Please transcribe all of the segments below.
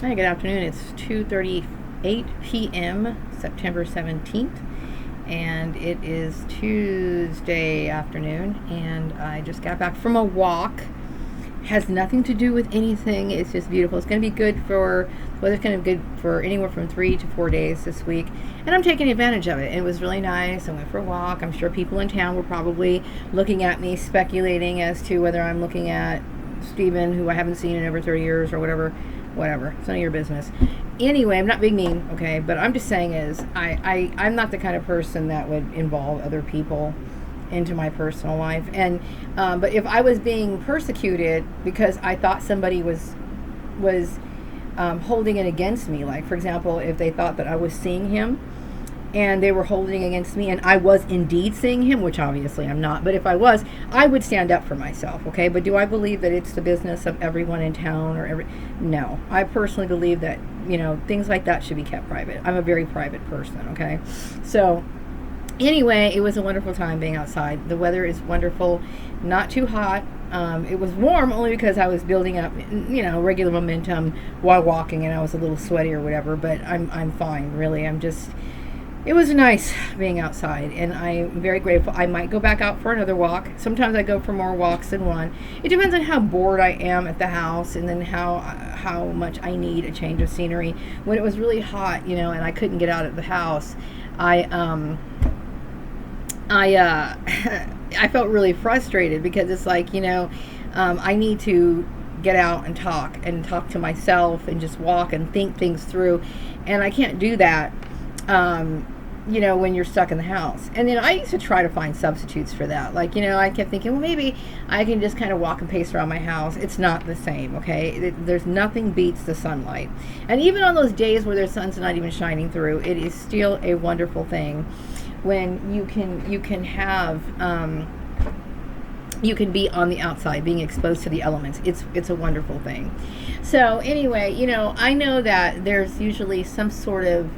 Hi, good afternoon. It's 2:38 p.m., September 17th, and it is Tuesday afternoon, and I just got back from a walk. Has nothing to do with anything. It's just beautiful. It's going to be good for, well, it's kind of good for anywhere from 3 to 4 days this week, and I'm taking advantage of it. It was really nice. I went for a walk. I'm sure people in town were probably looking at me, speculating as to whether I'm looking at Steven, who I haven't seen in over 30 years or whatever. It's none of your business. Anyway, I'm not being mean, okay? But I'm just saying is I'm not the kind of person that would involve other people into my personal life. And but if I was being persecuted because I thought somebody was holding it against me, like for example, if they thought that I was seeing him and they were holding against me and I was indeed seeing him, which obviously I'm not, but if I was, I would stand up for myself, okay? But do I believe that it's the business of everyone in town no. I personally believe that, things like that should be kept private. I'm a very private person, okay? So anyway, it was a wonderful time being outside. The weather is wonderful, not too hot. It was warm only because I was building up, regular momentum while walking, and I was a little sweaty or whatever, but I'm fine, really. It was nice being outside, and I'm very grateful. I might go back out for another walk. Sometimes I go for more walks than one. It depends on how bored I am at the house, and then how much I need a change of scenery. When it was really hot, and I couldn't get out of the house, I felt really frustrated because it's like, I need to get out and talk to myself and just walk and think things through, and I can't do that. When you're stuck in the house. And then I used to try to find substitutes for that. Like, I kept thinking, well, maybe I can just kind of walk and pace around my house. It's not the same, okay? There's nothing beats the sunlight. And even on those days where the sun's not even shining through, it is still a wonderful thing when you can have you can be on the outside, being exposed to the elements. It's a wonderful thing. So anyway, I know that there's usually some sort of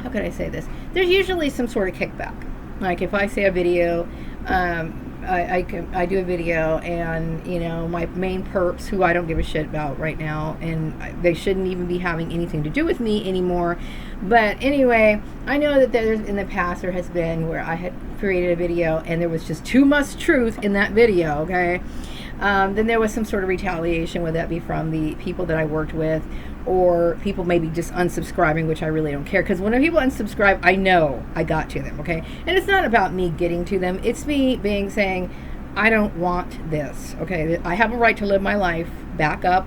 how could I say this? There's usually some sort of kickback. Like if I say a video, I do a video, and my main perps, who I don't give a shit about right now, and they shouldn't even be having anything to do with me anymore. But anyway, I know that there's in the past there has been where I had created a video and there was just too much truth in that video. Okay. Then there was some sort of retaliation, whether that be from the people that I worked with or people maybe just unsubscribing, which I really don't care, because when people unsubscribe, I know I got to them, okay? And it's not about me getting to them. It's me saying, I don't want this, okay? I have a right to live my life. Back up.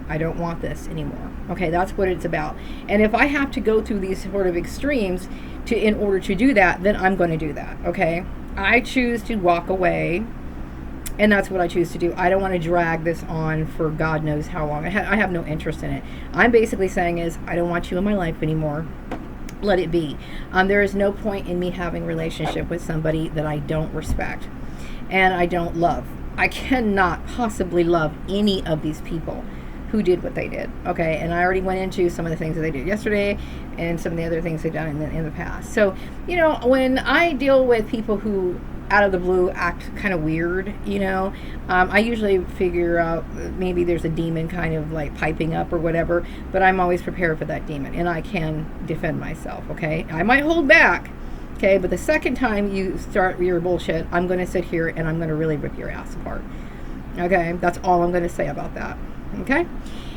I don't want this anymore, okay? That's what it's about. And if I have to go through these sort of extremes in order to do that, then I'm going to do that, okay? I choose to walk away. And that's what I choose to do. I don't want to drag this on for God knows how long. I have no interest in it. I'm basically saying is, I don't want you in my life anymore. Let it be. There is no point in me having a relationship with somebody that I don't respect and I don't love. I cannot possibly love any of these people who did what they did. Okay, and I already went into some of the things that they did yesterday and some of the other things they've done in the past. So, when I deal with people who out of the blue act kind of weird, I usually figure out maybe there's a demon kind of like piping up or whatever, but I'm always prepared for that demon and I can defend myself, okay? I might hold back, okay, but the second time you start your bullshit, I'm going to sit here and I'm going to really rip your ass apart, okay? That's all I'm going to say about that, okay?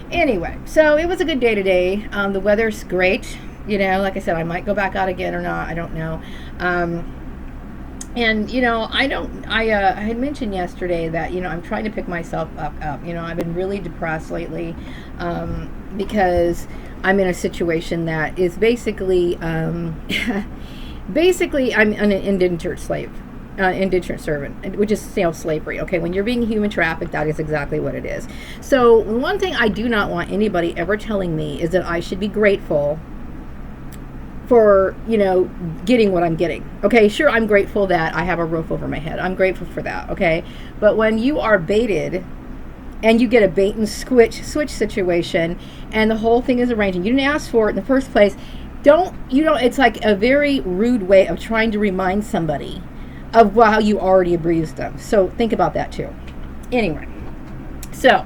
Anyway, so it was a good day today. The weather's great, like I said, I might go back out again or not, I don't know. And I had mentioned yesterday that I'm trying to pick myself up. I've been really depressed lately because I'm in a situation that is basically I'm an indentured slave, indentured servant, which is slavery. Okay, when you're being human trafficked, that is exactly what it is. So one thing I do not want anybody ever telling me is that I should be grateful for getting what I'm getting. Okay, sure, I'm grateful that I have a roof over my head. I'm grateful for that, okay? But when you are baited and you get a bait and switch situation and the whole thing is arranged and you didn't ask for it in the first place, it's like a very rude way of trying to remind somebody of how you already abused them. So think about that too. Anyway, so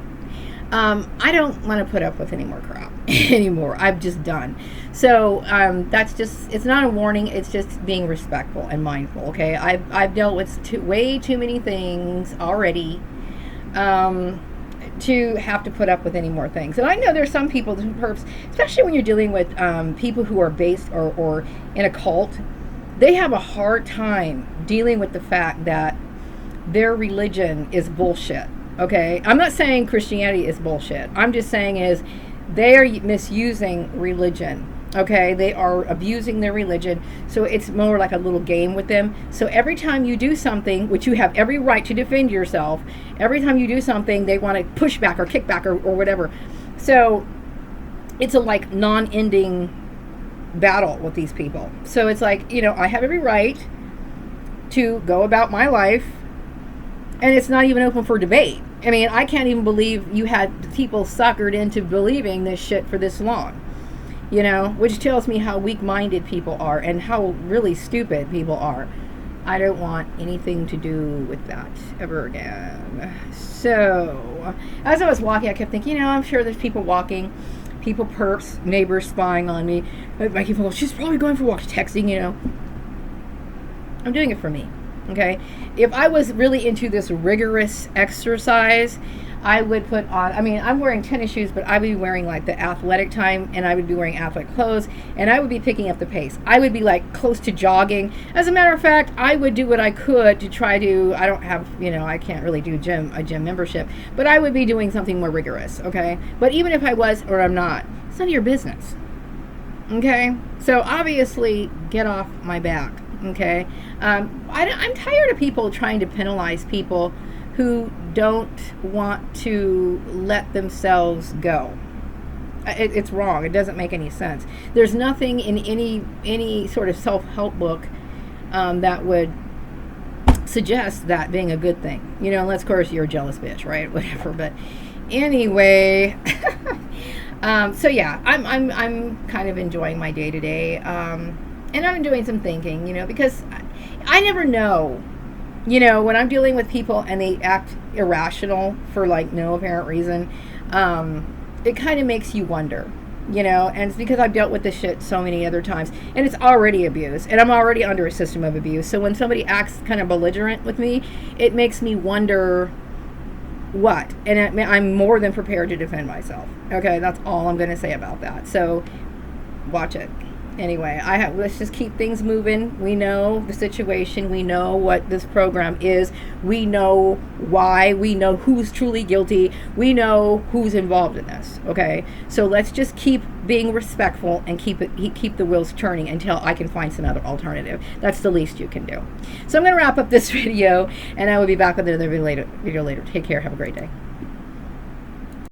I don't want to put up with any more crap anymore. I'm just done. So that's just, it's not a warning. It's just being respectful and mindful. Okay. I've dealt with way too many things already to have to put up with any more things. And I know there's some people, some perps, especially when you're dealing with people who are based or in a cult, they have a hard time dealing with the fact that their religion is bullshit. Okay, I'm not saying Christianity is bullshit. I'm just saying is they are misusing religion. Okay, they are abusing their religion, so it's more like a little game with them. So every time you do something, which you have every right to defend yourself, every time you do something, they want to push back or kick back or whatever. So it's a like non-ending battle with these people. So it's like, you know, I have every right to go about my life, and it's not even open for debate. I mean, I can't even believe you had people suckered into believing this shit for this long, you know, which tells me how weak-minded people are and how really stupid people are. I don't want anything to do with that ever again. So as I was walking, I kept thinking, you know, I'm sure there's people walking, people, perps, neighbors spying on me. I keep going, she's probably going for walks, texting, you know. I'm doing it for me. Okay, if I was really into this rigorous exercise, I would put on, I mean, I'm wearing tennis shoes, but I would be wearing like the athletic time, and I would be wearing athletic clothes, and I would be picking up the pace. I would be like close to jogging. As a matter of fact, I would do what I could to try to, I don't have, you know, I can't really do a gym membership, but I would be doing something more rigorous. Okay, but even if I was or I'm not, it's none of your business. Okay, so obviously get off my back. Okay, I'm tired of people trying to penalize people who don't want to let themselves go. It's wrong. It doesn't make any sense. There's nothing in any sort of self-help book that would suggest that being a good thing. You know, unless of course you're a jealous bitch, right? Whatever. But anyway, so yeah, I'm kind of enjoying my day today. And I'm doing some thinking, you know, because I never know, you know, when I'm dealing with people and they act irrational for like no apparent reason, it kind of makes you wonder, you know, and it's because I've dealt with this shit so many other times, and it's already abuse, and I'm already under a system of abuse. So when somebody acts kind of belligerent with me, it makes me wonder what, and I'm more than prepared to defend myself. Okay, that's all I'm going to say about that. So watch it. Anyway, let's just keep things moving. We know the situation. We know what this program is. We know why. We know who's truly guilty. We know who's involved in this. Okay, so let's just keep being respectful and keep the wheels turning until I can find some other alternative. That's the least you can do. So I'm going to wrap up this video, and I will be back with another video later. Take care. Have a great day.